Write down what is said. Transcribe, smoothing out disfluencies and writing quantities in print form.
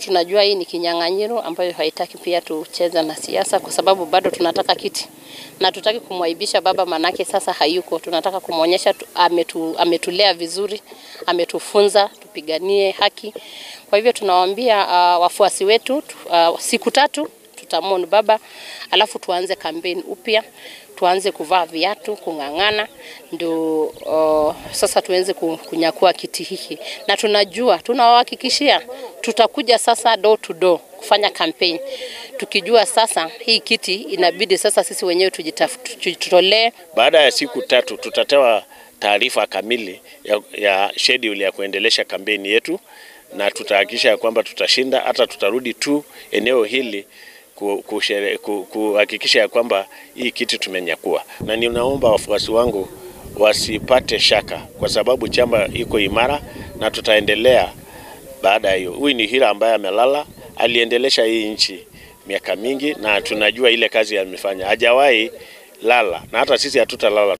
tunajua hii ni kinyang'anyiro ambayo haitaki pia tucheza na siasa, kwa sababu bado tunataka kiti. Na tutaki kumwaibisha baba, manake sasa hayuko. Tunataka kumuonyesha ametulea vizuri, ametufunza tupiganie haki. Kwa hivyo tunawaambia wafuasi wetu siku 3 tutamwona baba, alafu tuanze kampeni upya, tuanze kuvaa viatu, kung'ang'ana, ndio sasa tuanze kunyakua kiti hiki. Na tunawahakikishia tutakuja sasa door to door kufanya campaign, tukijua sasa hii kiti inabidi sasa sisi wenyewe tujitolee. Baada ya siku 3 tutatoa taarifa kamili ya schedule ya kuendelesha kampeni yetu, na tutahakikisha kwamba tutashinda. Hata tutarudi tu eneo hili kuhakikisha kwamba hii kiti tumenyakua. Na ninaomba wafuasi wangu wasipate shaka, kwa sababu chama iko imara na tutaendelea baada ya hiyo. Huyu ni Hira ambaye amelala, aliendelesha hii nchi miaka mingi, na tunajua ile kazi amefanya. Hajawahi lala, na hata sisi hatutalala.